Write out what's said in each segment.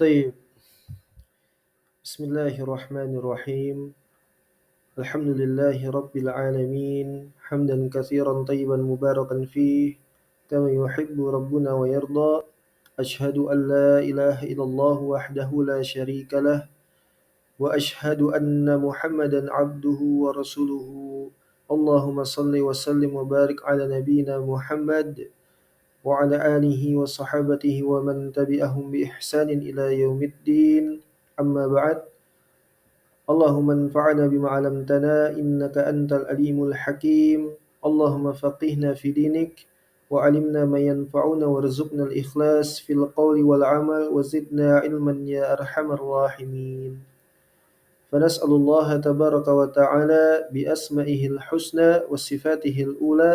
طيب. بسم الله الرحمن الرحيم. الحمد لله رب العالمين حمدا كثيرا طيبا مباركا فيه كما يحب ربنا ويرضى. أشهد أن لا إله إلا الله وحده لا شريك له وأشهد أن محمدا عبده ورسوله. اللهم صل وسلم وبارك على نبينا محمد وعلى آله وصحابته ومن تبعهم بإحسان إلى يوم الدين. أما بعد. اللهم انفعنا بما علمتنا إنك أنت العليم الحكيم. اللهم فقهنا في دينك وعلمنا ما ينفعنا وارزقنا الإخلاص في القول والعمل وزدنا علما يا أرحم الراحمين. فنسأل الله تبارك وتعالى بأسمائه الحسنى وصفاته الأولى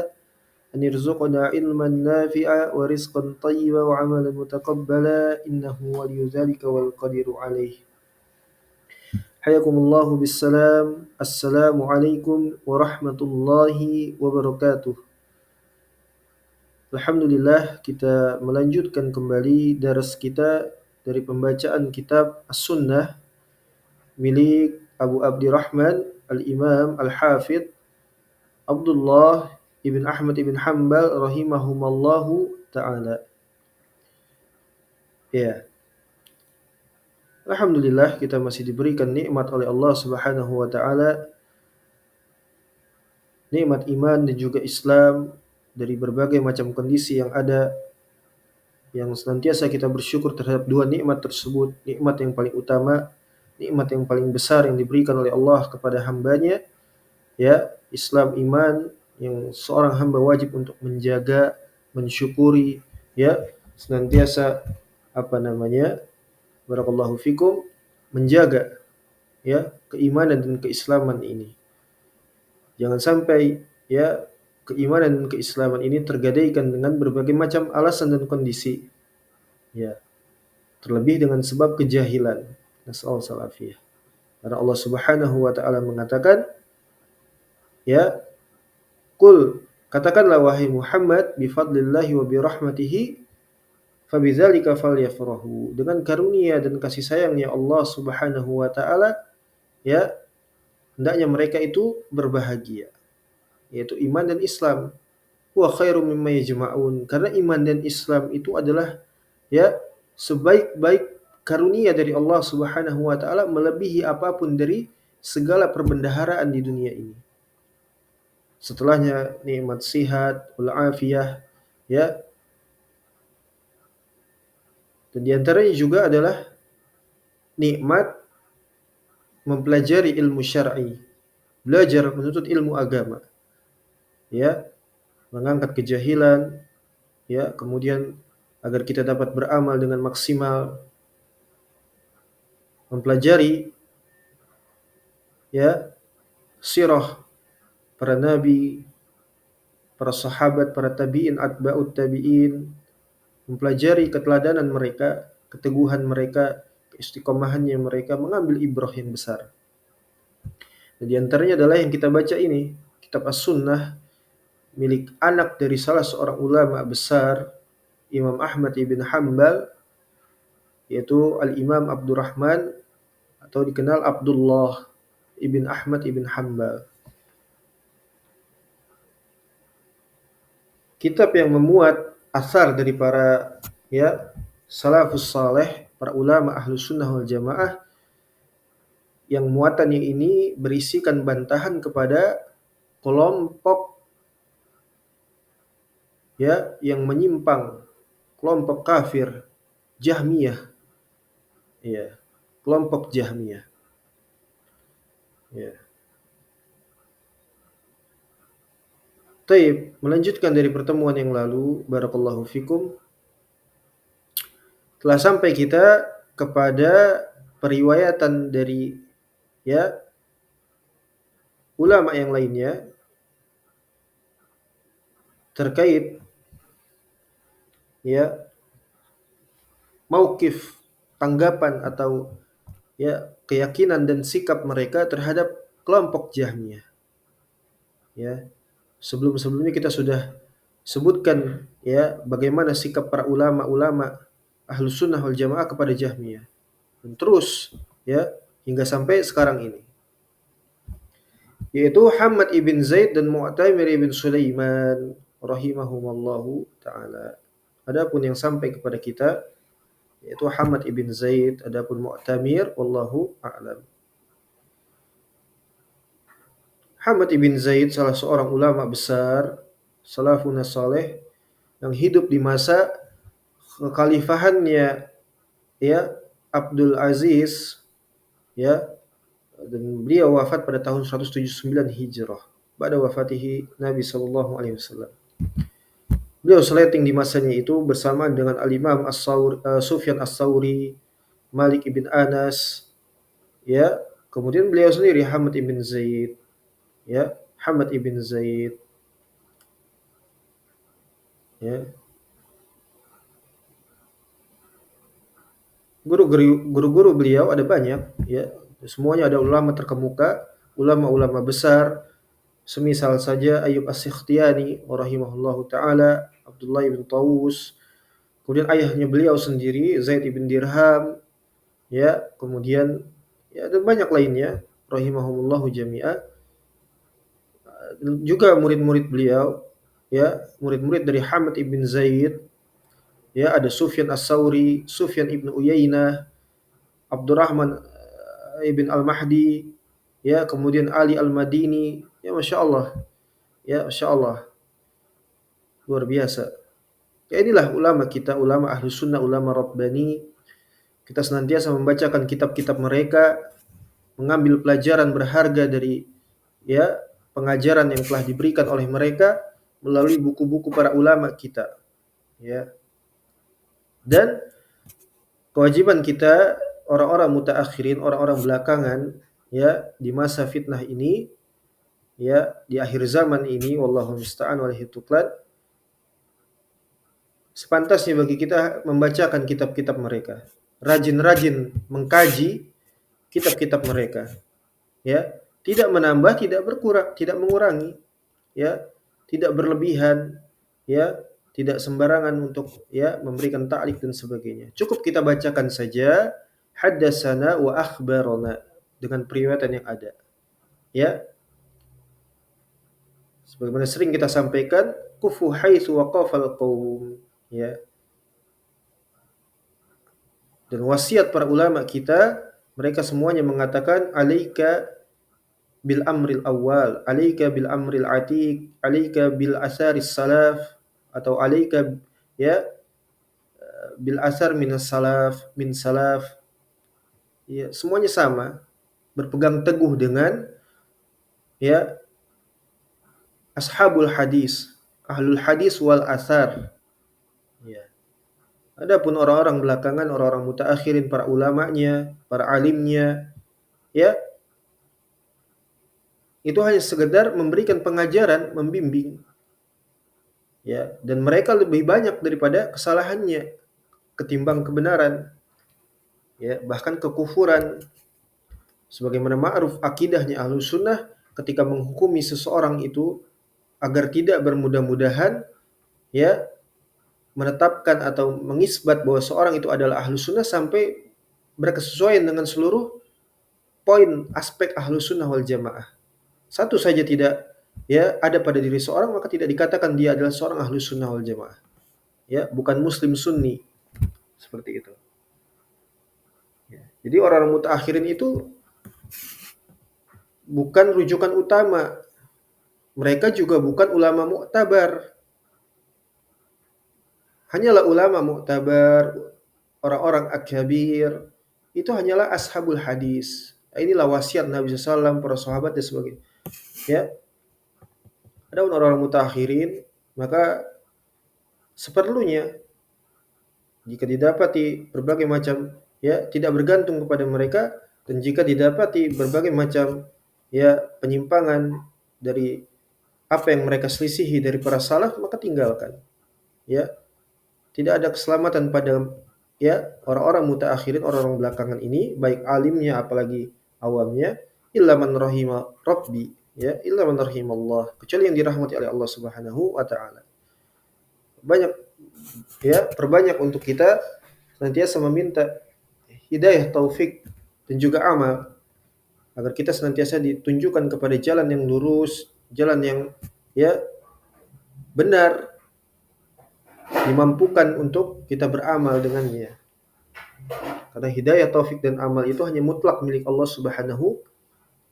أن يرزقنا علما نافعا ورزقا طيبا وعملا متقبلا إنه ولي ذلك والقدير عليه. Hayakumullahu bissalam. Assalamualaikum warahmatullahi wabarakatuh. Alhamdulillah, kita melanjutkan kembali daras kita dari pembacaan kitab As-Sunnah milik Abu Abdirrahman Al-Imam Al-Hafidh Abdullah ibn Ahmad ibn Hanbal rahimahumallahu ta'ala. Ya. Alhamdulillah, kita masih diberikan nikmat oleh Allah Subhanahu wa taala, nikmat iman dan juga Islam dari berbagai macam kondisi yang ada, yang senantiasa kita bersyukur terhadap dua nikmat tersebut. Nikmat yang paling utama, nikmat yang paling besar yang diberikan oleh Allah kepada hambanya, ya, Islam, iman, yang seorang hamba wajib untuk menjaga, mensyukuri, ya, senantiasa barakallahu fikum, menjaga, ya, keimanan dan keislaman ini. Jangan sampai, ya, keimanan dan keislaman ini tergadaikan dengan berbagai macam alasan dan kondisi, ya, terlebih dengan sebab kejahilan. Nas'al salafiyah. Karena Allah Subhanahu wa taala mengatakan, ya, qul, katakanlah wahai Muhammad, bi fadlillahi wa bi rahmatihi fabidzalika falyafrahu, dengan karunia dan kasih sayangnya Allah Subhanahu wa taala, ya, hendaknya mereka itu berbahagia, yaitu iman dan Islam. Wa khairum mimma yajma'un, karena iman dan Islam itu adalah, ya, sebaik-baik karunia dari Allah Subhanahu wa taala, melebihi apapun dari segala perbendaharaan di dunia ini. Setelahnya nikmat sihat, wal afiyah, ya. Dan di antaranya juga adalah nikmat mempelajari ilmu syar'i, belajar menuntut ilmu agama, ya, mengangkat kejahilan, ya, kemudian agar kita dapat beramal dengan maksimal, mempelajari, ya, sirah para nabi, para sahabat, para tabi'in, atba'ut tabi'in, mempelajari keteladanan mereka, keteguhan mereka, keistiqomahannya mereka, mengambil ibrah yang besar. Dan di antaranya adalah yang kita baca ini, kitab As-Sunnah milik anak dari salah seorang ulama besar, Imam Ahmad ibn Hanbal, yaitu Al-Imam Abdurrahman, atau dikenal Abdullah ibn Ahmad ibn Hanbal. Kitab yang memuat asar dari para, ya, salafus saleh, para ulama ahlu sunnah wal jamaah, yang muatannya ini berisikan bantahan kepada kelompok, ya, yang menyimpang, kelompok kafir Jahmiyah, ya, kelompok Jahmiyah, ya. Taib, melanjutkan dari pertemuan yang lalu, barakallahu fikum, telah sampai kita kepada periwayatan dari, ya, ulama yang lainnya terkait, ya, mauqif, tanggapan atau, ya, keyakinan dan sikap mereka terhadap kelompok Jahmiyah. Ya, sebelum-sebelumnya kita sudah sebutkan, ya, bagaimana sikap para ulama-ulama Ahlus Sunnah wal Jamaah kepada Jahmiyah. dan terus ya hingga sampai sekarang ini, yaitu Hamad ibn Zaid dan Mu'tamir ibn Sulaiman rahimahumallahu taala. Adapun yang sampai kepada kita yaitu Hamad ibn Zaid, adapun Mu'tamir wallahu a'lam. Hamad ibn Zaid salah seorang ulama besar salafun saleh yang hidup di masa kekhalifahannya ya Abdul Aziz ya, dan beliau wafat pada tahun 179 Hijrah pada wafatihi Nabi sallallahu alaihi wasallam. Beliau slating di masanya itu bersama dengan Al-Imam Sufyan As-Sauri, Malik ibn Anas, ya. Kemudian beliau sendiri Hamad ibn Zaid, ya, Hamad ibn Zaid, ya. Guru-guru beliau ada banyak, ya. Semuanya ada ulama terkemuka, ulama-ulama besar, semisal saja Ayyub As-Sikhtiyani rahimahullahu taala, Abdullah ibn Tawus, kemudian ayahnya beliau sendiri Zaid ibn Dirham, ya, kemudian ya ada banyak lainnya rahimahumullahu jami'a. Juga murid-murid beliau, ya, murid-murid dari Hamad ibn Zaid, ya, ada Sufyan As-Sauri, Sufyan ibn Uyainah, Abdurrahman ibn Al-Mahdi, ya, kemudian Ali Al-Madini, ya, masya Allah, ya, masya Allah, luar biasa. Ya inilah ulama kita, ulama ahlu sunnah, ulama Rabbani. Kita senantiasa membacakan kitab-kitab mereka, mengambil pelajaran berharga dari ya pengajaran yang telah diberikan oleh mereka melalui buku-buku para ulama kita, ya. Dan kewajiban kita orang-orang mutaakhirin, orang-orang belakangan, ya, di masa fitnah ini, ya, di akhir zaman ini, wallahu musta'an walaihi tuklan, sepantasnya bagi kita membacakan kitab-kitab mereka, rajin-rajin mengkaji kitab-kitab mereka, ya, tidak menambah, tidak berkurang, tidak mengurangi, ya, tidak berlebihan, ya, tidak sembarangan untuk ya memberikan ta'liq dan sebagainya. Cukup kita bacakan saja haddatsana wa akhbarana dengan periwayatan yang ada, ya. Sebagaimana sering kita sampaikan, kufu haitsu waqafal qaum, ya. Dan wasiat para ulama kita, mereka semuanya mengatakan alaika bil amril awal, alaika bil amril atiq, alaika bil asaris salaf, atau alaika ya bil asar min salaf, ya, semuanya sama, berpegang teguh dengan ya ashabul hadis, ahlul hadis wal asar, ya. Adapun orang-orang belakangan, orang-orang mutaakhirin, para ulamanya, para alimnya, ya, itu hanya sekedar memberikan pengajaran, membimbing, ya, dan mereka lebih banyak daripada kesalahannya ketimbang kebenaran, ya, bahkan kekufuran. Sebagaimana ma'ruf akidahnya ahlu sunnah ketika menghukumi seseorang itu agar tidak bermudah-mudahan ya menetapkan atau mengisbat bahwa seorang itu adalah ahlu sunnah sampai berkesesuaian dengan seluruh poin aspek ahlu sunnah wal jamaah. Satu saja tidak ya ada pada diri seorang, maka tidak dikatakan dia adalah seorang ahlu sunnah wal jamaah. Ya, bukan muslim sunni seperti itu. Ya. Jadi orang-orang mutaakhirin itu bukan rujukan utama. Mereka juga bukan ulama mu'tabar. Hanyalah ulama mu'tabar, orang-orang akabir, itu hanyalah ashabul hadis. Inilah wasiat Nabi SAW, para sahabat dan sebagainya. Ya. Ada orang-orang mutakhirin, maka seperlunya jika didapati berbagai macam ya tidak bergantung kepada mereka, dan jika didapati berbagai macam ya penyimpangan dari apa yang mereka selisihi dari para salaf, maka tinggalkan. Ya, tidak ada keselamatan pada ya orang-orang mutaakhirin, orang-orang belakangan ini, baik alimnya apalagi awamnya, illa man rahima rabbi, ya, illa man rahimallah, kecuali yang dirahmati oleh Allah Subhanahu wa taala. Banyak ya, perbanyak untuk kita senantiasa meminta hidayah taufik dan juga amal, agar kita senantiasa ditunjukkan kepada jalan yang lurus, jalan yang ya benar, dimampukan untuk kita beramal dengannya. Karena hidayah taufik dan amal itu hanya mutlak milik Allah Subhanahu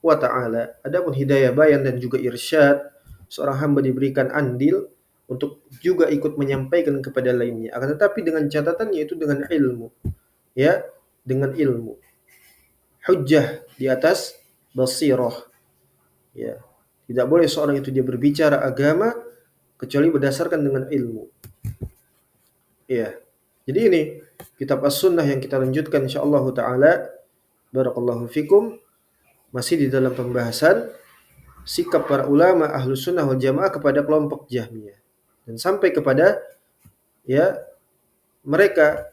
wa taala. Adapun hidayah bayan dan juga irsyad, seorang hamba diberikan andil untuk juga ikut menyampaikan kepada lainnya. Akan tetapi dengan catatan yaitu dengan ilmu. Ya, dengan ilmu. Hujjah di atas basirah. Ya. Tidak boleh seorang itu dia berbicara agama kecuali berdasarkan dengan ilmu. Ya. Jadi ini kitab As-Sunnah yang kita lanjutkan insyaallah taala. Barakallahu fikum. Masih di dalam pembahasan sikap para ulama ahlu sunnah wal jamaah kepada kelompok Jahmiyah dan sampai kepada ya mereka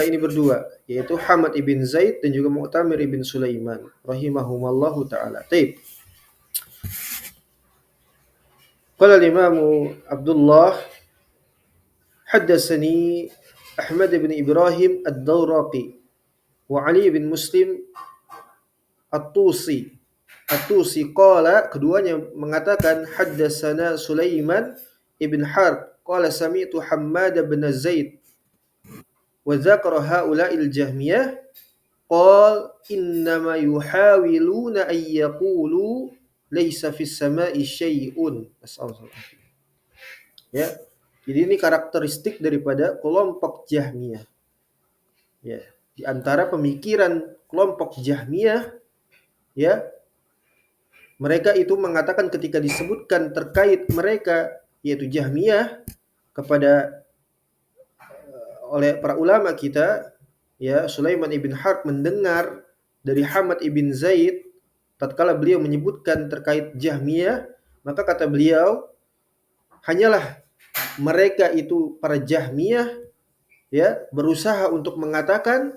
ini berdua, yaitu Hamad ibn Zaid dan juga Mu'tamir ibn Sulaiman rahimahumallahu taala. Taib. Qala al-Imam Abdullah haddatsani Ahmad ibn Ibrahim ad-Dawraqi wa Ali ibn Muslim at-Tusi. At-Tusi qala, keduanya mengatakan haddatsana Sulaiman ibn Harb qala sami'tu Hammad bin Zaid wa dzakara haula'il Jahmiyah qala innama yuhawiluna an yaqulu laisa fis sama'i syai'un. Ya. Jadi ini karakteristik daripada kelompok Jahmiyah. Ya, di antara pemikiran kelompok Jahmiyah ya, mereka itu mengatakan ketika disebutkan terkait mereka yaitu Jahmiyah kepada oleh para ulama kita, ya, Sulaiman ibn Harb mendengar dari Hamad ibn Zaid tatkala beliau menyebutkan terkait Jahmiyah, maka kata beliau, hanyalah mereka itu para Jahmiyah ya berusaha untuk mengatakan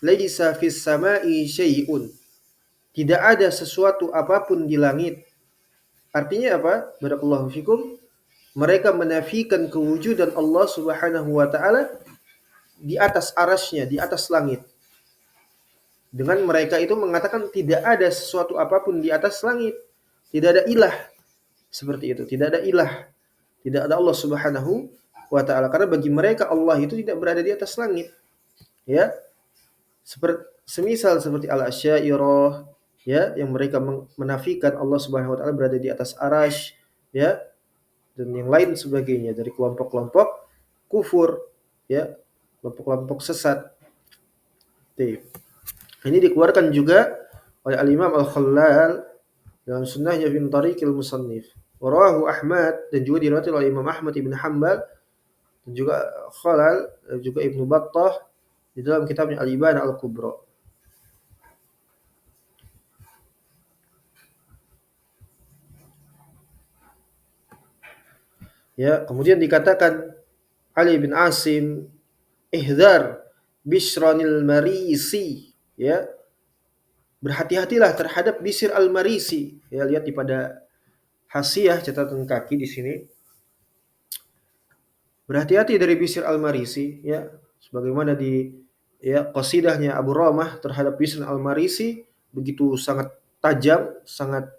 laisa fis sama'i syai'un. Tidak ada sesuatu apapun di langit. Artinya apa? Barakallahu fikum. Mereka menafikan kewujudan Allah Subhanahu wa taala di atas arasnya, di atas langit. Dengan mereka itu mengatakan tidak ada sesuatu apapun di atas langit. Tidak ada ilah. Seperti itu. Tidak ada ilah. Tidak ada Allah Subhanahu wa taala. Karena bagi mereka Allah itu tidak berada di atas langit. Ya. Semisal seperti Al-Asy'ariyah ya, yang mereka menafikan Allah Subhanahu wa taala berada di atas arasy, ya, dan yang lain sebagainya dari kelompok-kelompok kufur, ya, kelompok-kelompok sesat. Ini dikeluarkan juga oleh Al-Imam Al-Khallal dalam Sunnahnya fi Tariqil Musannif. Warawahu Ahmad, dan juga diriwayatkan oleh Imam Ahmad ibn Hanbal dan juga Khalal dan juga Ibnu Battah di dalam kitabnya Al-Ibana Al-Kubra. Ya, kemudian dikatakan Ali bin Asim, ihdar Bishranil Marisi, ya. Berhati-hatilah terhadap Bishr al-Marisi. Ya, lihat di pada hasiah catatan kaki di sini. Berhati-hati dari Bishr al-Marisi, ya. Sebagaimana di ya qasidahnya Abu Ramah terhadap Bishr al-Marisi begitu sangat tajam, sangat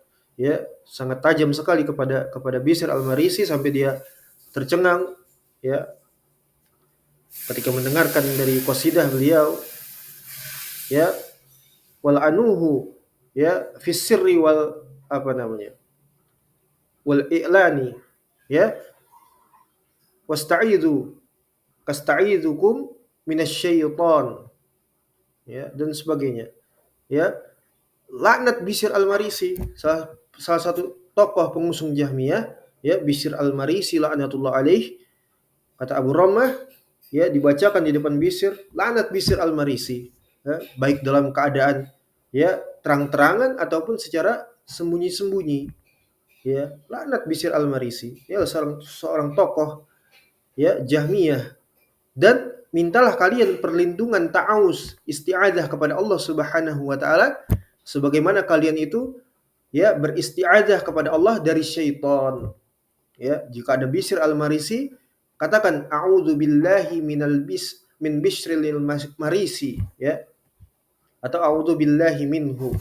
tajam sekali kepada Bishr al-Marisi sampai dia tercengang ya ketika mendengarkan dari qasidah beliau, ya, wal anuhu ya fi sirri wal wal i'lani, ya, wasta'idzu kasta'idzukum minasyaiton, ya, dan sebagainya, ya. Laknat Bishr al-Marisi, salah satu tokoh pengusung Jahmiyah, ya, Bishr al-Marisi laknatullah alaih. Kata Abu Ramah, ya, dibacakan di depan Bishr, laknat Bishr al-Marisi, ya, baik dalam keadaan ya terang-terangan ataupun secara sembunyi-sembunyi, ya, laknat Bishr al-Marisi, ya, seorang tokoh ya Jahmiyah. Dan mintalah kalian perlindungan, ta'awuz, isti'adzah kepada Allah Subhanahu wa taala sebagaimana kalian itu ya beristi'adzah kepada Allah dari syaitan. Ya, jika ada Bishr al-Marisi, katakan a'udzu billahi min Bishril Marisi, ya. atau a'udzubillahi minhu.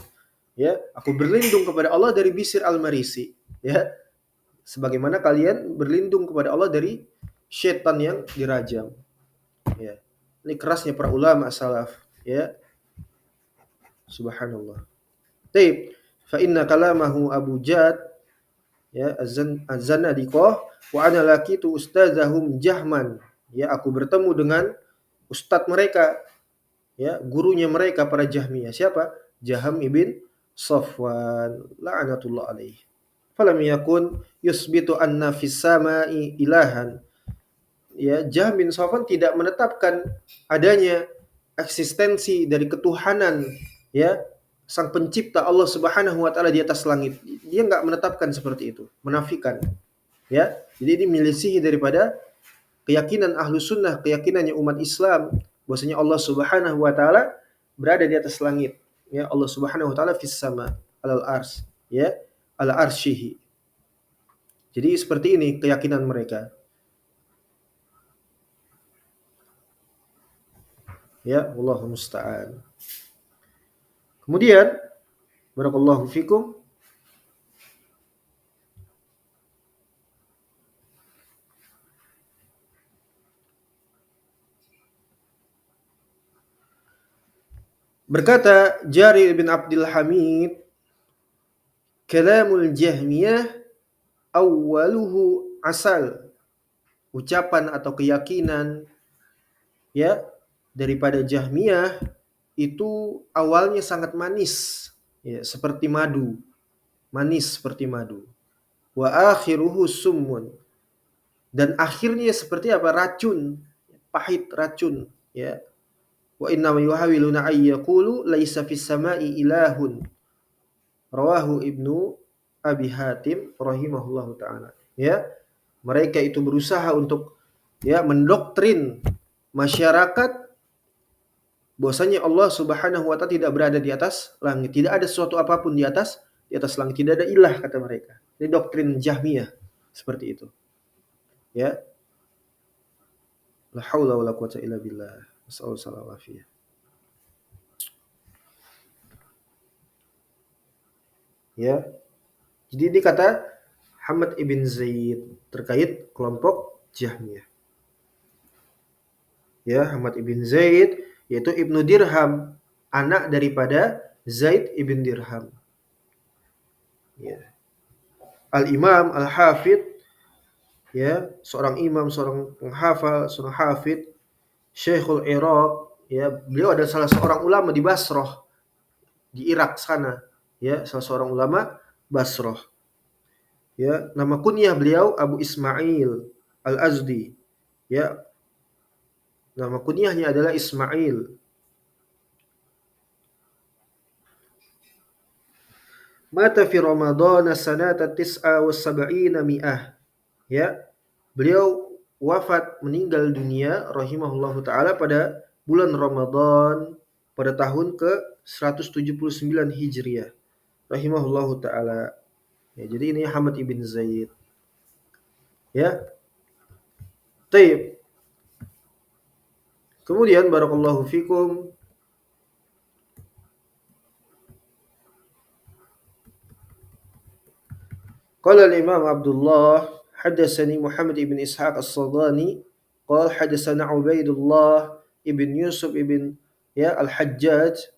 Ya, aku berlindung kepada Allah dari bisir al-marisi. Ya, sebagaimana kalian berlindung kepada Allah dari syaitan yang dirajam. Ya. Ini kerasnya para ulama salaf, ya. Subhanallah. Taib, fa inna kalamahu Abu Jad, ya, az-Zanadiqah, wa ana laqitu ustazahum Jahman. Ya, aku bertemu dengan ustadz mereka, ya, gurunya mereka para Jahmiyah. Siapa? Jaham ibn Safwan la'natullah alaihi. Falam yakun yusbitu anna fis sama'i ilahan. Ya, Jahm bin Safwan tidak menetapkan adanya eksistensi dari ketuhanan, ya, sang pencipta Allah Subhanahu wa taala di atas langit. Dia enggak menetapkan seperti itu, menafikan, ya. Jadi ini menyelisihi daripada keyakinan ahlu sunnah, keyakinannya umat Islam, bahwasanya Allah Subhanahu wa taala berada di atas langit, ya. Allah Subhanahu wa taala fis sama alal ars, ya, ala arsyihi. Jadi seperti ini keyakinan mereka. Ya, Allahu musta'an. Kemudian barakallahu fikum, berkata Jarir bin Abdul Hamid, kalamul Jahmiyah awwaluhu asal. Ucapan atau keyakinan, ya, daripada Jahmiyah itu awalnya sangat manis, ya, seperti madu. Manis seperti madu. Wa akhiruhu summun. Dan akhirnya seperti apa? Racun, pahit racun, ya. Wa inna ma yuhawiluna ay yaqulu laisa fis sama'i ilahun. Rawahu Ibnu Abi Hatim rahimahullahu taala. Ya, mereka itu berusaha untuk, ya, mendoktrin masyarakat bahwasanya Allah Subhanahu wa taala tidak berada di atas langit, tidak ada sesuatu apapun di atas langit, tidak ada ilah kata mereka. Ini doktrin Jahmiyah seperti itu. Ya. La haula wala quwata illa billah. Wassallallahu alaihi. Ya. Jadi ini kata Hamad ibn Zaid terkait kelompok Jahmiyah. Ya, Hamad ibn Zaid yaitu Ibnu Dirham, anak daripada Zaid ibn Dirham. Ya. Al-Imam Al-Hafidh, ya, seorang imam, seorang penghafal, seorang hafidh, Syekhul Iraq, ya, beliau adalah salah seorang ulama di Basrah, di Irak sana, ya, salah seorang ulama Basrah. Ya, nama kunyah beliau Abu Ismail Al-Azdi. Ya, nama kunyahnya adalah Ismail. Mata fi Ramadan sanata 79 mi'ah. Ya, beliau wafat meninggal dunia rahimahullahu taala pada bulan Ramadan pada tahun ke-179 Hijriah. Rahimahullahu taala. Ya, jadi ini Hamad ibn Zaid. Ya. Taib. Kemudian barakallahu fikum, qala al-Imam Abdullah hadatsani Muhammad ibn Ishaq as-Sadani qala hadatsana Ubaidullah ibn Yusuf ibn, ya, Al-Hajjaj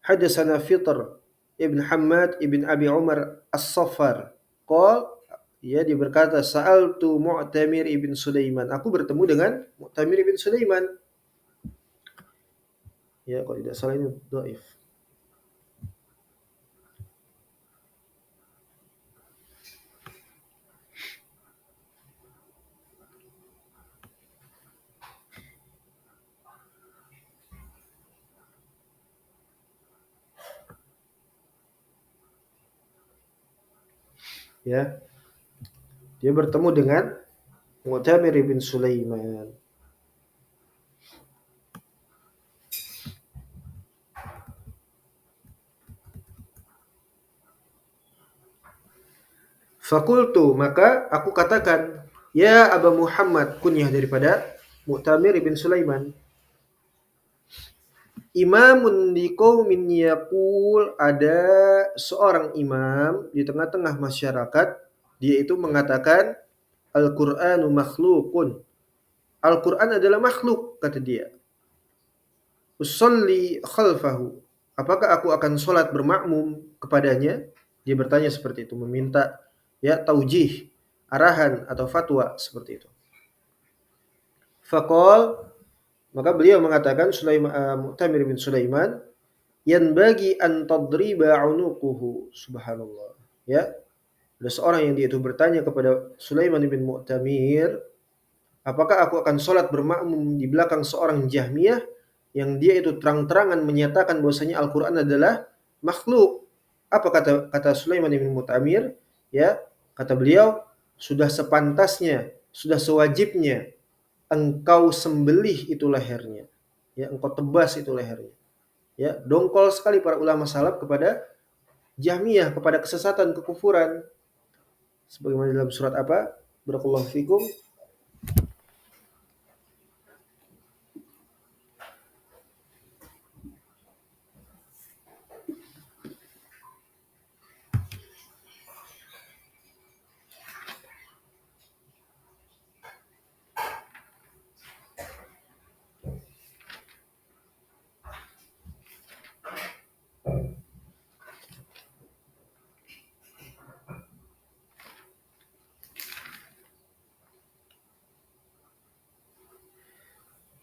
hadatsana Fitr ibn Hammad ibn Abi Umar as-Saffar qala, ya, dia berkata sa'altu Mu'tamir ibn Sulaiman, aku bertemu dengan Mu'tamir ibn Sulaiman. Ya, kalau tidak salah ini dhaif. Ya, dia bertemu dengan Mu'tamir bin Sulaiman. Fakultu, maka aku katakan, ya Aba Muhammad, kunyah daripada Mu'tamir bin Sulaiman. Imamun liqaumin yaqul, ada seorang imam di tengah-tengah masyarakat, dia itu mengatakan Al-Qur'anu makhluqun. Al-Qur'an adalah makhluk, kata dia. Usolli khalfahu. Apakah aku akan sholat bermakmum kepadanya? Dia bertanya seperti itu, meminta ya taujih, arahan atau fatwa seperti itu. Faqal, maka beliau mengatakan Mu'tamir bin Sulaiman, yanbaghi an tadriba unuquhu. Subhanallah. Ya, ada seorang yang dia itu bertanya kepada Sulaiman bin Mu'tamir, apakah aku akan sholat bermakmum di belakang seorang Jahmiyah yang dia itu terang-terangan menyatakan bahwasanya Al-Qur'an adalah makhluk? Apa kata Sulaiman bin Mu'tamir? Ya, kata beliau, sudah sepantasnya, sudah sewajibnya engkau sembelih itu lehernya. Ya, engkau tebas itu lehernya. Ya, dongkol sekali para ulama salaf kepada Jahmiyah, kepada kesesatan, kekufuran. Sebagaimana dalam surat apa? Barakallahu fikum.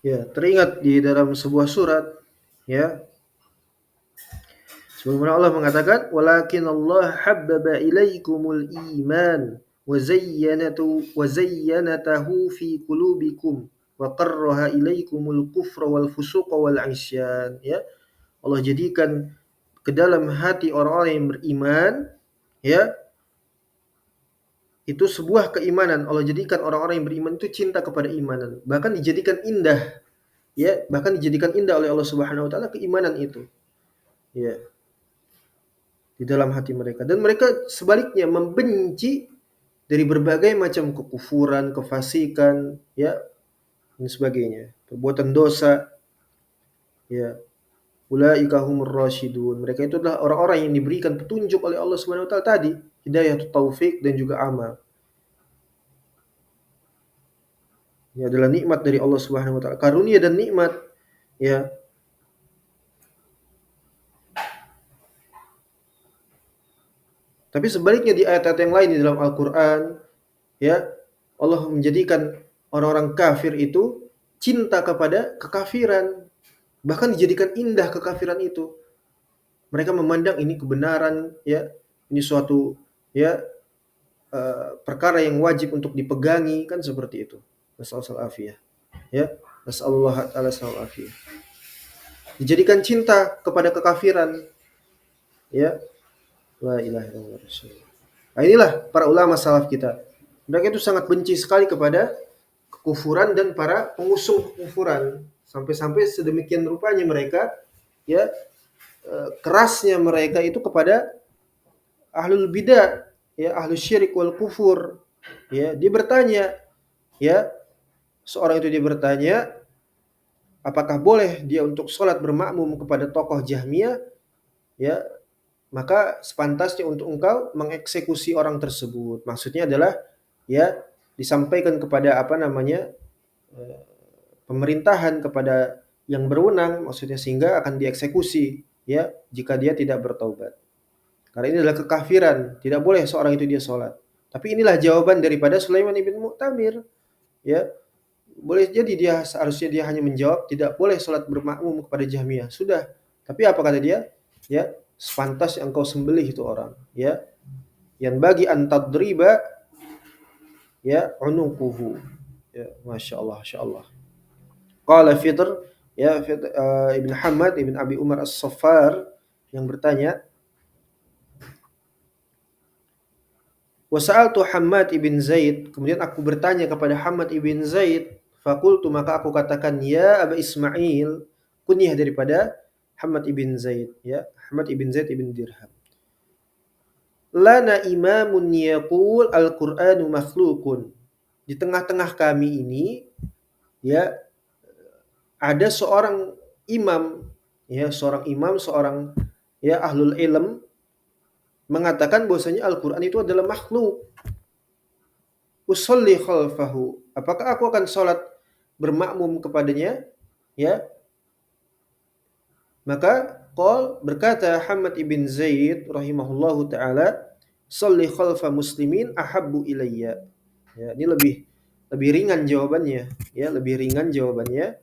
Ya, teringat di dalam sebuah surat, ya, sebagaimana Allah mengatakan, "Walakin Allah habbaba ilaikumul iman wa zayyanatahu fi qulubikum wa qarraha ilaikumul kufra wal fusuqa wal 'isyan." Ya, Allah jadikan ke dalam hati orang-orang yang beriman, ya, itu sebuah keimanan. Allah jadikan orang-orang yang beriman itu cinta kepada imanan, bahkan dijadikan indah, ya, bahkan dijadikan indah oleh Allah Subhanahu wa taala keimanan itu, ya, di dalam hati mereka, dan mereka sebaliknya membenci dari berbagai macam kekufuran, kefasikan, ya, dan sebagainya, perbuatan dosa, ya. Ulaika humur rasyidun. Mereka itu adalah orang-orang yang diberikan petunjuk oleh Allah Subhanahu wa taala tadi, hidayah taufik dan juga amal. Ini adalah nikmat dari Allah Subhanahu wa taala, karunia dan nikmat, ya. Tapi sebaliknya di ayat-ayat yang lain di dalam Al-Qur'an, ya, Allah menjadikan orang-orang kafir itu cinta kepada kekafiran, bahkan dijadikan indah kekafiran itu. Mereka memandang ini kebenaran, ya, ini suatu, ya, perkara yang wajib untuk dipegangi, kan seperti itu. Nasallallahu afiyah, ya. Nasallallahu taala afiyah. Dijadikan cinta kepada kekafiran, ya. La ilaha illallah. Nah, inilah para ulama salaf kita. Mereka itu sangat benci sekali kepada kekufuran dan para pengusung kekufuran, sampai-sampai sedemikian rupanya mereka, ya, kerasnya mereka itu kepada ahlul bidah, ya, ahlus syirik wal kufur. Ya, dia bertanya, ya, seorang itu dia bertanya, apakah boleh dia untuk sholat bermakmum kepada tokoh Jahmiyah? Ya, maka sepantasnya untuk engkau mengeksekusi orang tersebut. Maksudnya adalah, ya, disampaikan kepada apa namanya, pemerintahan, kepada yang berwenang, maksudnya, sehingga akan dieksekusi, ya, jika dia tidak bertaubat. Karena ini adalah kekafiran, tidak boleh seorang itu dia sholat. Tapi inilah jawaban daripada Sulaiman ibn Mu'tamir, ya. Boleh jadi dia seharusnya dia hanya menjawab tidak boleh sholat bermakmum kepada Jahmiyah, sudah. Tapi apa kata dia? Ya, sepantas yang engkau sembelih itu orang, ya. Yang bagi antadriba, ya, unuquhu. Ya, Masya Allah, Masya Allah. Qala Fitr, ya, Ibn Hamad Ibn Abi Umar As-Saffar yang bertanya, wa sa'altu Hammad ibn Zaid, kemudian aku bertanya kepada Hammad ibn Zaid, fakultu, maka aku katakan, ya Aba Ismail, kunyah daripada Hammad ibn Zaid, ya, Hammad ibn Zaid ibn Dirham. Lana imamun yaqul al-Qur'anu makhluqun. Di tengah-tengah kami ini, ya, ada seorang imam, ya seorang imam, seorang ya ahlul ilm mengatakan bahwasanya Al-Qur'an itu adalah makhluk. Usolli khalfahu. Apakah aku akan sholat bermakmum kepadanya? Ya, maka berkata Hamad ibn Zaid rahimahullahu taala, "Sholli khalfa muslimin ahabbu ilayya." Ya, ini lebih ringan jawabannya, ya, lebih ringan jawabannya.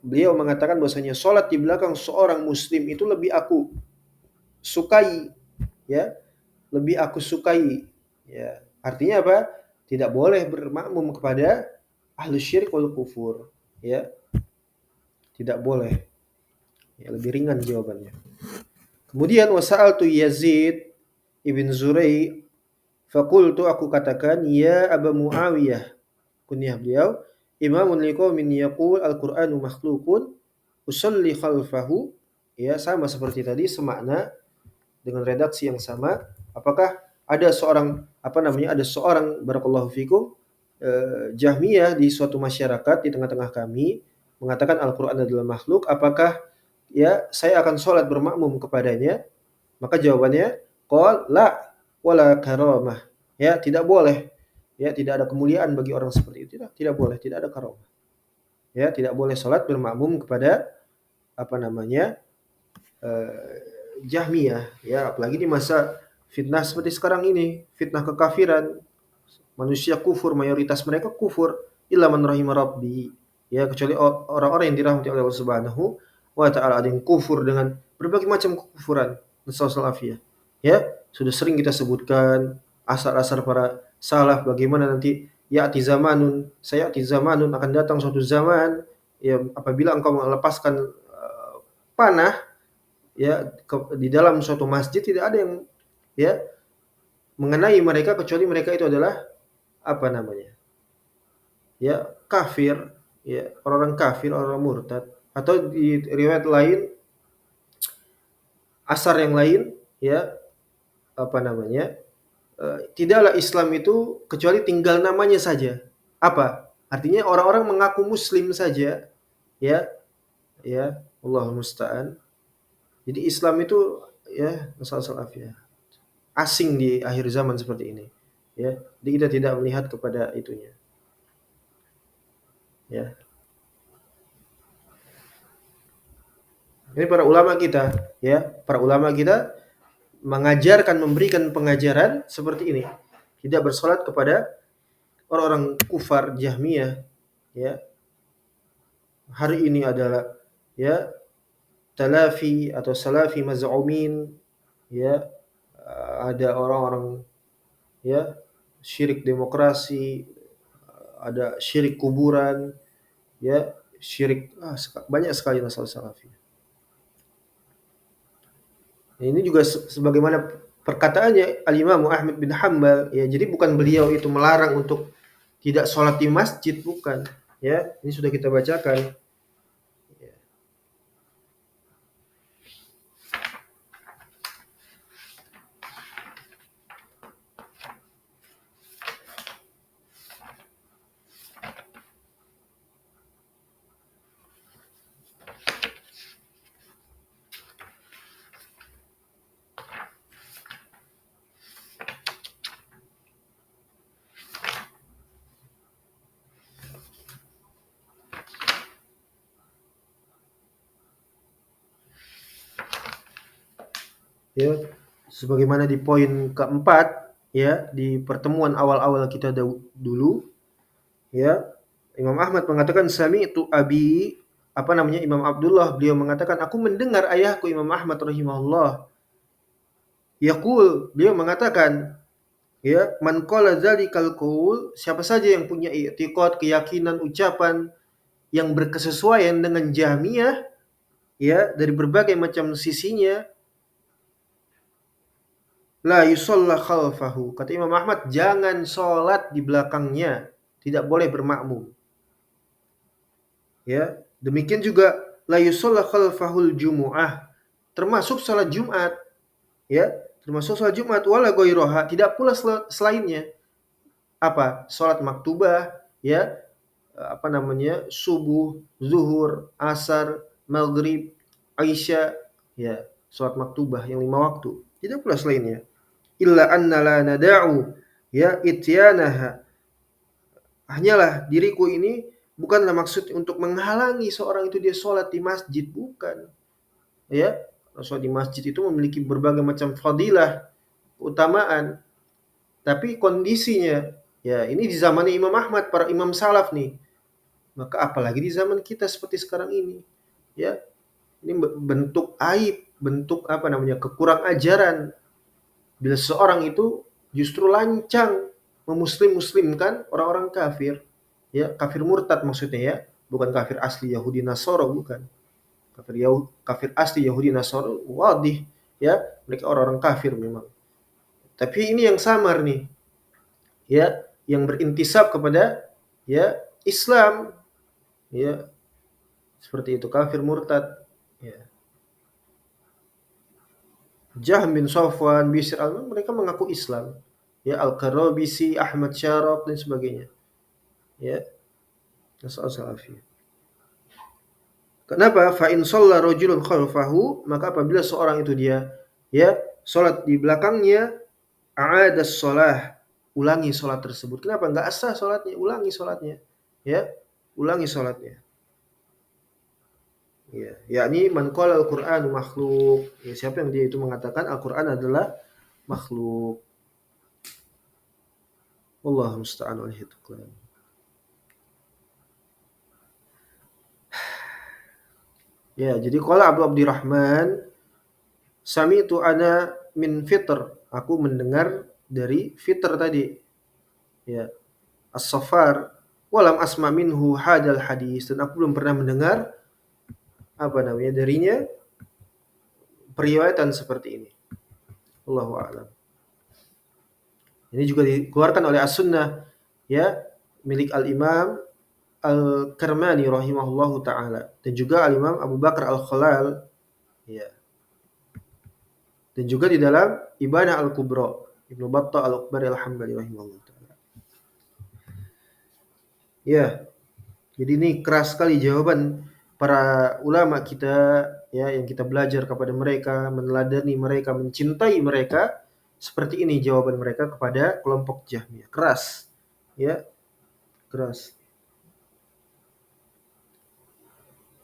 Beliau mengatakan bahwasanya sholat di belakang seorang muslim itu lebih aku sukai, ya, lebih aku sukai. Ya, artinya apa? Tidak boleh bermakmum kepada ahlu syirik wal kufur, ya, tidak boleh. Ya, lebih ringan jawabannya. Kemudian wasa'altu Yazid ibn Zurai, faqultu, aku katakan, ya Aba Muawiyah, kunyah beliau, imamun liqaumin yaqul al-Qur'anu makhluqun usalli khalfahu, ya sama seperti tadi, semakna dengan redaksi yang sama. Apakah ada seorang ada seorang barakallahu fikum Jahmiyah di suatu masyarakat di tengah-tengah kami mengatakan Al-Qur'an adalah makhluk, apakah ya saya akan sholat bermakmum kepadanya? Maka jawabannya qol la wala karamah. Ya, tidak boleh. Ya, tidak ada kemuliaan bagi orang seperti itu. Tidak boleh, tidak ada karamah. Ya, tidak boleh sholat bermakmum kepada Jahmiyah, ya, apalagi di masa fitnah seperti sekarang ini, fitnah kekafiran, manusia kufur, mayoritas mereka kufur, illa man rahimah rabbi, ya, kecuali orang-orang yang dirahmati oleh Allah Subhanahu wa taala. Ada yang kufur dengan berbagai macam kekufuran, nasallallahu, ya, sudah sering kita sebutkan asar-asar para salaf bagaimana nanti sayati zamanun, akan datang suatu zaman, ya, apabila engkau melepaskan panah, ya, di dalam suatu masjid tidak ada yang ya mengenai mereka kecuali mereka itu adalah ya kafir, ya orang-orang kafir, orang murtad. Atau di riwayat lain, asar yang lain, ya tidaklah Islam itu kecuali tinggal namanya saja. Apa artinya? Orang-orang mengaku muslim saja, ya, Allah musta'an. Jadi Islam itu, ya, masalah afiyah, asing di akhir zaman seperti ini, ya. Jadi kita tidak melihat kepada itunya, ya. Ini para ulama kita, ya, para ulama kita mengajarkan, memberikan pengajaran seperti ini. Tidak bersolat kepada orang-orang kufar Jahmiyah, ya. Hari ini adalah, ya, talafi atau salafi maz'umin, ya, ada orang-orang, ya, syirik demokrasi, ada syirik kuburan, ya, syirik banyak sekali masalah salafi. Ini juga sebagaimana perkataannya Al-Imam Ahmad bin Hanbal, ya, jadi bukan beliau itu melarang untuk tidak sholat di masjid, bukan, ya, ini sudah kita bacakan. Ya, sebagaimana di poin keempat, ya, di pertemuan awal-awal kita dulu, ya, Imam Ahmad mengatakan sami'tu abi, Imam Abdullah, beliau mengatakan aku mendengar ayahku Imam Ahmad rahimahullah yaqul, beliau mengatakan, ya, man qala dzalikal qaul, siapa saja yang punya i'tiqad, keyakinan, ucapan yang berkesesuaian dengan Jahmiyah, ya, dari berbagai macam sisinya, la yusalla khalfahu, kata Imam Ahmad, jangan sholat di belakangnya, tidak boleh bermakmum. Ya, demikian juga la yusalla khalfahul jumu'ah, termasuk salat Jumat, ya, termasuk salat Jumat, wala ghairoha, tidak pula selainnya. Apa? Salat maktubah, ya, subuh, zuhur, asar, maghrib, Aisyah, ya, salat maktubah yang 5 waktu. Tidak pula selainnya. Illa anna la nada'u ya ityanaha. Hanyalah diriku ini bukanlah maksud untuk menghalangi seorang itu dia sholat di masjid, bukan. Ya, sholat di masjid itu memiliki berbagai macam fadilah, keutamaan. Tapi kondisinya, ya ini di zamannya Imam Ahmad, para imam salaf nih. Maka apalagi di zaman kita seperti sekarang ini. Ya, ini bentuk aib, bentuk apa namanya, kekurang ajaran. Bila seorang itu justru lancang memuslim-muslimkan orang-orang kafir. Ya, kafir murtad maksudnya ya, bukan kafir asli Yahudi Nasoro, bukan. Kafir asli Yahudi Nasoro wadih ya, mereka orang-orang kafir memang. Tapi ini yang samar nih, ya, yang berintisab kepada ya Islam, ya, seperti itu kafir murtad, ya. Jahm bin Safwan, Bishr mereka mengaku Islam, ya, Al-Qarabisi, Ahmad Syaraf dan sebagainya, ya. Nasallahu alaihi. Kenapa? Fa in shalla rajulun khalfahu, maka apabila seorang itu dia ya salat di belakangnya, a'adas shalah, ulangi salat tersebut. Kenapa? Enggak sah salatnya, ulangi salatnya. Ya, ulangi salatnya. Ya, yakni man qala al-Qur'anu makhluk. Ya, siapa yang dia itu mengatakan Al-Qur'an adalah makhluk. Wallahu musta'an wa hituklan. Ya, jadi qala Abu Abdurrahman, sami'tu ana min fitr. Aku mendengar dari fitr tadi. Ya, As-Saffar, walam asma minhu hadal hadis, dan aku belum pernah mendengar apa namanya darinya periwayatan seperti ini. Allahu a'lam. Ini juga dikeluarkan oleh As-Sunnah ya, milik Al-Imam Al-Karmani rahimahullahu taala, dan juga Al-Imam Abu Bakar Al-Khalal, ya. Dan juga di dalam Ibanah Al-Kubra Ibnu Battah Al-Ukbari Al-Hambali rahimahullahu taala. Ya. Jadi ini keras sekali jawaban para ulama kita ya, yang kita belajar kepada mereka, meneladani mereka, mencintai mereka. Seperti ini jawaban mereka kepada kelompok Jahmiyah. Keras. Ya, keras.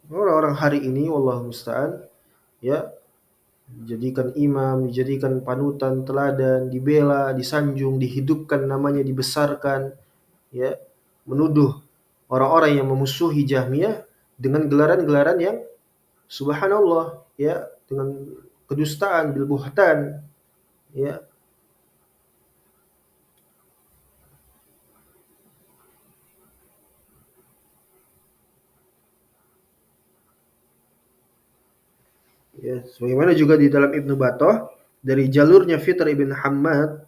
Orang-orang hari ini wallahu musta'an ya, dijadikan imam, dijadikan panutan, teladan, dibela, disanjung, dihidupkan namanya, dibesarkan, ya, menuduh orang-orang yang memusuhi Jahmiyah dengan gelaran-gelaran yang subhanallah, ya, dengan kedustaan, bil buhtan, ya. Ya, sebagaimana juga di dalam Ibnu Battah dari jalurnya Fitr ibn Hammad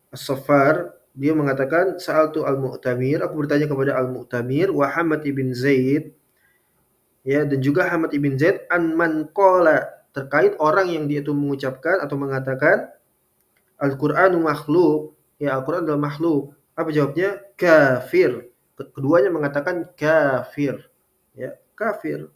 As-Saffar, dia mengatakan sa'altu Al-Mu'tamir, aku bertanya kepada Al-Mu'tamir wa Hamad ibn Zaid, ya, dan juga Hamad ibn Zaid an man qala, terkait orang yang dia itu mengucapkan atau mengatakan Al-Qur'anu makhluk, ya, Al-Qur'an adalah makhluk. Apa jawabnya? Kafir. Keduanya mengatakan kafir, ya, kafir.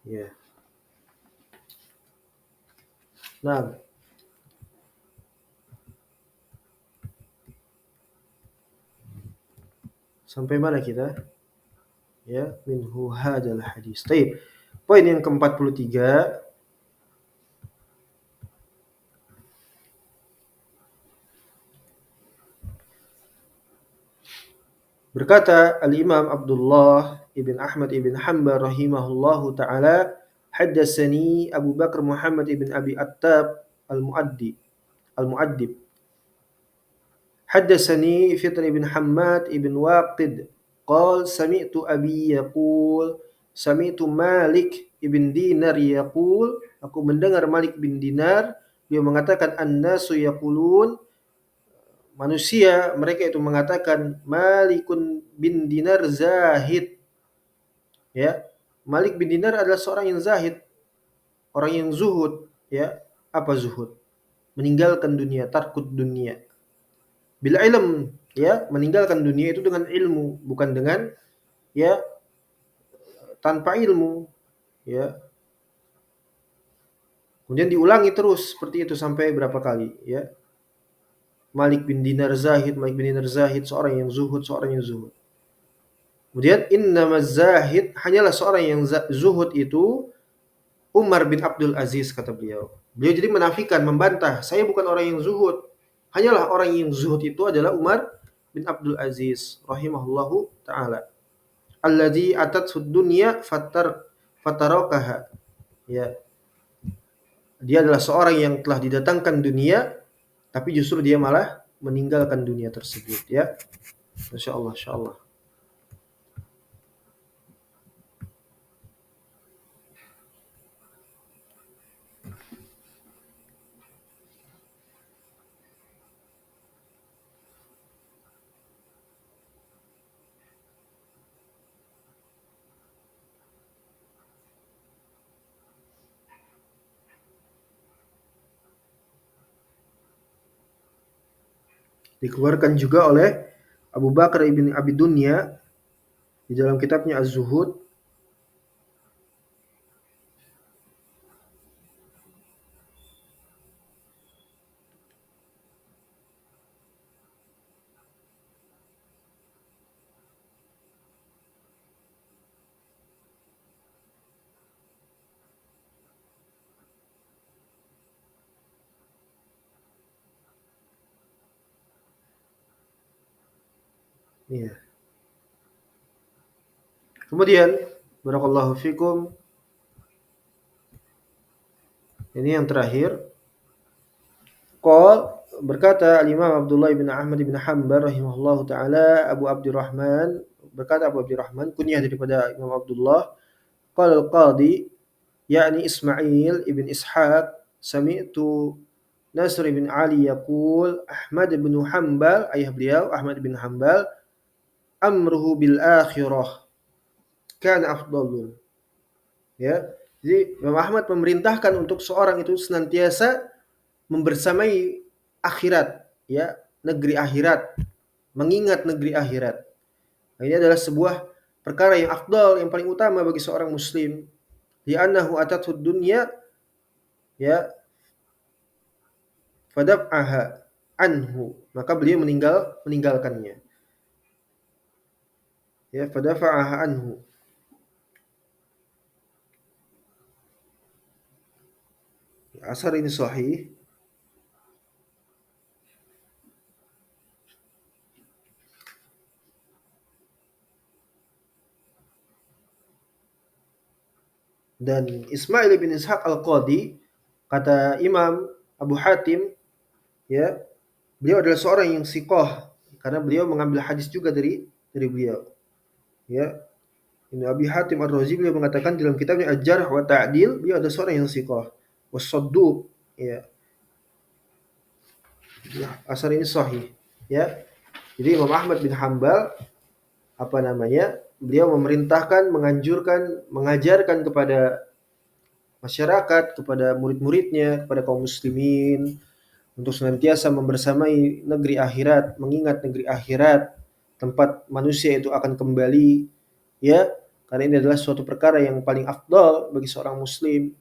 Ya. Nah, sampai mana kita? Ya, minhu hadzal hadis. Baik. Poin yang ke-43, berkata Al-Imam Abdullah ibn Ahmad ibn Hanbal rahimahullahu taala, haddatsani Abu Bakar Muhammad ibn Abi Attab Al-Muaddib. Haddatsani Fitr ibn Hammad ibn Waqid qal sami'tu abi yaqul sami'tu Malik ibn Dinar yaqul, aku mendengar Malik bin Dinar, dia mengatakan annasu yaqulun, manusia mereka itu mengatakan Malikun bin Dinar zahid, ya. Malik bin Dinar adalah seorang yang zahid, orang yang zuhud, ya. Apa zuhud? Meninggalkan dunia, tarkud dunia. Bila ilm, ya, meninggalkan dunia itu dengan ilmu, bukan dengan, ya, tanpa ilmu, ya. Kemudian diulangi terus seperti itu sampai berapa kali, ya. Malik bin Dinar zahid, Malik bin Dinar zahid, seorang yang zuhud, seorang yang zuhud. Kemudian innamaz zahid, hanyalah seorang yang zuhud itu Umar bin Abdul Aziz, kata beliau. Beliau jadi menafikan, membantah, saya bukan orang yang zuhud. Hanyalah orang yang zuhud itu adalah Umar bin Abdul Aziz rahimahullahu taala. Alladzi atathu dunya fatarakaha. Ya, dia adalah seorang yang telah didatangkan dunia tapi justru dia malah meninggalkan dunia tersebut, ya. Masya Allah, Masya Allah. Dikeluarkan juga oleh Abu Bakar ibn Abi Dunya di dalam kitabnya Az-Zuhud. Iya. Kemudian barakallahu fikum, ini yang terakhir. Qal, berkata Imam Abdullah bin Ahmad bin Hanbal rahimahullahu taala, Abu Abdurrahman, berkata Abu Abdurrahman, kunyah daripada Imam Abdullah, qala al-qadi yakni Ismail ibn Ishaq, sami'tu Nasr bin Ali yaqul Ahmad bin Hanbal, ayah beliau Ahmad bin Hanbal, amruhu bil akhirah kana afdalun. Ya. Jadi Imam Ahmad memerintahkan untuk seorang itu senantiasa membersamai akhirat, ya, negeri akhirat, mengingat negeri akhirat. Nah, ini adalah sebuah perkara yang afdal, yang paling utama bagi seorang muslim. Li'annahu atathu dunya, ya, fadaf'aha anhu, maka beliau meninggalkannya. Ya, fadafa'aha anhu. Asar ini sahih. Dan Ismail bin Ishaq al-Qadi, kata Imam Abu Hatim, ya, beliau adalah seorang yang siqah karena beliau mengambil hadis juga dari beliau. Ya, Ibnu Abi Hatim Ar-Razi beliau mengatakan dalam kitabnya Al-Jarh wa Ta'dil, beliau adalah seorang yang siqah, was-sadduq, ya. Asar ini sahih, ya. Jadi Imam Ahmad bin Hanbal, apa namanya? Beliau memerintahkan, menganjurkan, mengajarkan kepada masyarakat, kepada murid-muridnya, kepada kaum muslimin untuk senantiasa membersamai negeri akhirat, mengingat negeri akhirat, tempat manusia itu akan kembali, ya. Karena ini adalah suatu perkara yang paling afdal bagi seorang muslim.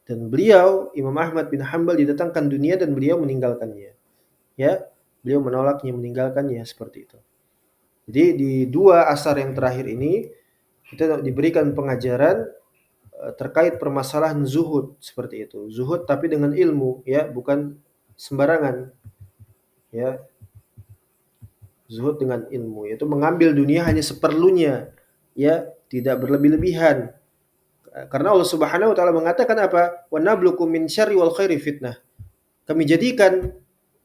Dan beliau, Imam Ahmad bin Hanbal, didatangkan dunia dan beliau meninggalkannya. Ya, beliau menolaknya, meninggalkannya, seperti itu. Jadi di dua asar yang terakhir ini kita diberikan pengajaran terkait permasalahan zuhud, seperti itu. Zuhud tapi dengan ilmu, ya, bukan sembarangan. Ya. Zuhud dengan ilmu, yaitu mengambil dunia hanya seperlunya, ya, tidak berlebih-lebihan. Karena Allah Subhanahu wa taala mengatakan apa? Wa nabluukum min syarri wal khairi fitnah. Kami jadikan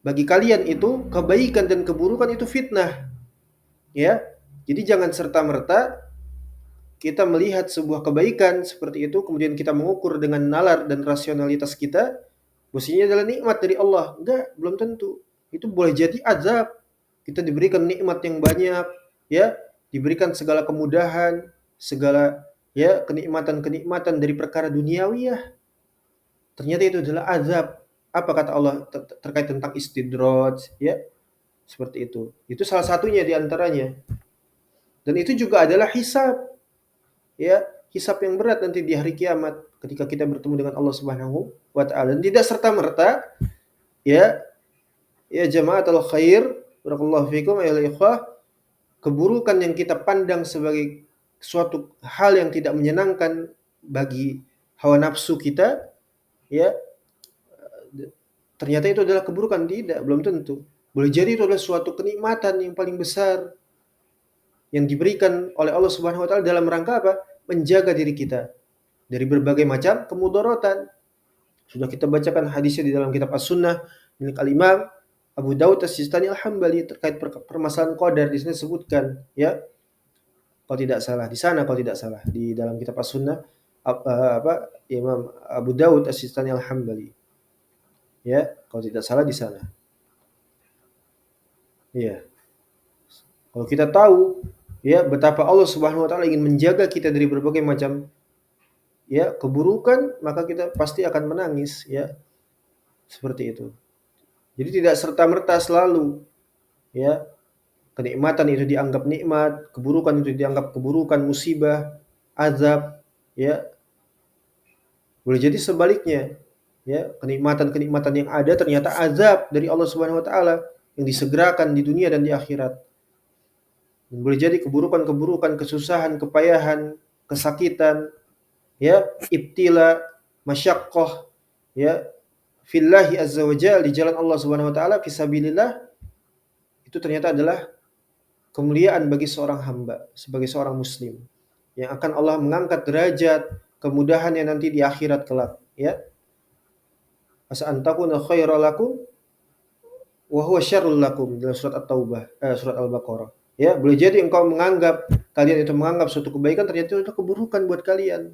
bagi kalian itu kebaikan dan keburukan itu fitnah. Ya. Jadi jangan serta-merta kita melihat sebuah kebaikan seperti itu kemudian kita mengukur dengan nalar dan rasionalitas kita, bahwasanya adalah nikmat dari Allah. Enggak, belum tentu. itu boleh jadi azab. Kita diberikan nikmat yang banyak, ya, diberikan segala kemudahan, segala ya kenikmatan-kenikmatan dari perkara duniawiyah. Ternyata itu adalah azab. Apa kata Allah terkait tentang istidraj, ya, seperti itu. Itu salah satunya di antaranya. Dan itu juga adalah hisab, ya, hisab yang berat nanti di hari kiamat ketika kita bertemu dengan Allah Subhanahu wa taala. Dan tidak serta-merta, ya, ya jamaatul khair, barakallahu fikum ayuhal ikhwah, keburukan yang kita pandang sebagai suatu hal yang tidak menyenangkan bagi hawa nafsu kita, ya, ternyata itu adalah keburukan. Tidak, belum tentu. Boleh jadi itu adalah suatu kenikmatan yang paling besar yang diberikan oleh Allah Subhanahu wa taala dalam rangka apa? Menjaga diri kita dari berbagai macam kemudaratan. Sudah kita bacakan hadisnya di dalam kitab As-Sunnah milik Al-Imam Abu Dawud As-Sistani Al-Hambali terkait permasalahan qadar. Di sini disebutkan, ya, kalau tidak salah di sana, kalau tidak salah di dalam kitab As-Sunnah Imam Abu Dawud As-Sistani Al-Hambali, ya, kalau tidak salah di sana. Iya. Kalau kita tahu, ya, betapa Allah Subhanahu wa taala ingin menjaga kita dari berbagai macam, ya, keburukan, maka kita pasti akan menangis, ya. Seperti itu. Jadi tidak serta-merta selalu, ya, kenikmatan itu dianggap nikmat, keburukan itu dianggap keburukan, musibah, azab, ya. Boleh jadi sebaliknya, ya, kenikmatan-kenikmatan yang ada ternyata azab dari Allah Subhanahu wa taala yang disegerakan di dunia dan di akhirat. Dan boleh jadi keburukan-keburukan, kesusahan, kepayahan, kesakitan, ya, ibtila, masyaqqah, ya, fillahi azza wa jalla, di jalan Allah Subhanahu wa taala, fisabilillah, itu ternyata adalah kemuliaan bagi seorang hamba, sebagai seorang muslim, yang akan Allah mengangkat derajat, kemudahannya nanti di akhirat kelak, ya. Asa antakuna khairal lakum wa huwa syarrul lakum, dalam surat At-Taubah, surat Al-Baqarah. Ya, boleh jadi engkau menganggap, kalian itu menganggap suatu kebaikan, ternyata itu keburukan buat kalian.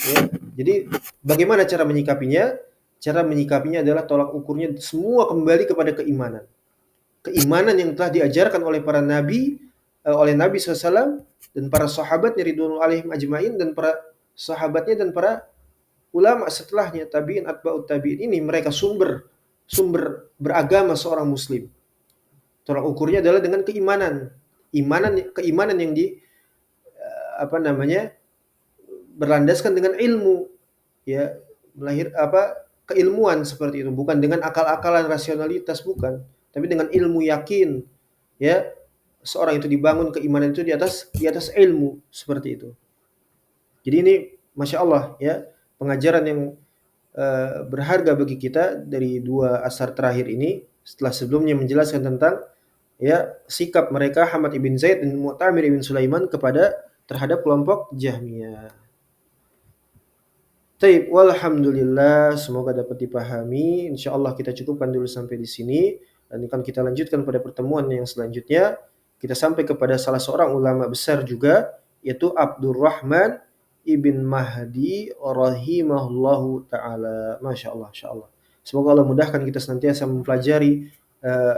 Ya, jadi bagaimana cara menyikapinya? Cara menyikapinya adalah tolak ukurnya semua kembali kepada keimanan. Keimanan yang telah diajarkan oleh para nabi, oleh Nabi SAW dan para sahabatnya ridwanul alaihim ajmain, dan para sahabatnya dan para ulama setelahnya, tabi'in, atba'ut tabi'in, ini mereka sumber beragama seorang muslim. Tolak ukurnya adalah dengan keimanan. Keimanan yang berlandaskan dengan ilmu, ya, keilmuan seperti itu, bukan dengan akal-akalan, rasionalitas, bukan, tapi dengan ilmu yakin, ya. Seorang itu dibangun keimanan itu di atas ilmu, seperti itu. Jadi ini Masya Allah, ya, pengajaran yang berharga bagi kita dari dua asar terakhir ini, setelah sebelumnya menjelaskan tentang, ya, sikap mereka Hamad ibn Zaid dan Mu'tamir ibn Sulaiman terhadap kelompok Jahmiyah. Taib, walhamdulillah, semoga dapat dipahami. Insyaallah kita cukupkan dulu sampai di sini, dan akan kita lanjutkan pada pertemuan yang selanjutnya. Kita sampai kepada salah seorang ulama besar juga, yaitu Abdurrahman ibn Mahdi rahimahullahu taala. Masya Allah. Semoga Allah mudahkan kita senantiasa mempelajari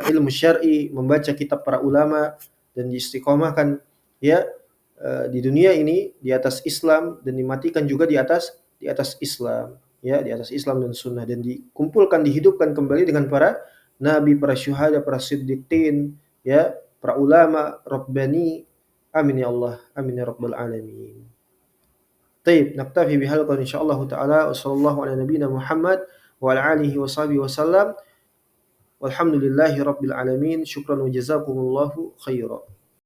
ilmu syar'i, membaca kitab para ulama, dan diistiqomahkan, ya, di dunia ini di atas Islam, dan dimatikan juga di atas Islam, ya, di atas Islam dan sunnah, dan dihidupkan kembali dengan para nabi, para syuhada, para siddiqin, ya, para ulama rabbani. Amin ya Allah, amin ya rabbal alamin. Taib, naktafi bihadza insyaallah taala, wa sallallahu ala nabiyyina Muhammad wa ala alihi wa sahbihi wasallam. Walhamdulillahi rabbil alamin. Syukran wa jazakumullahu khairan.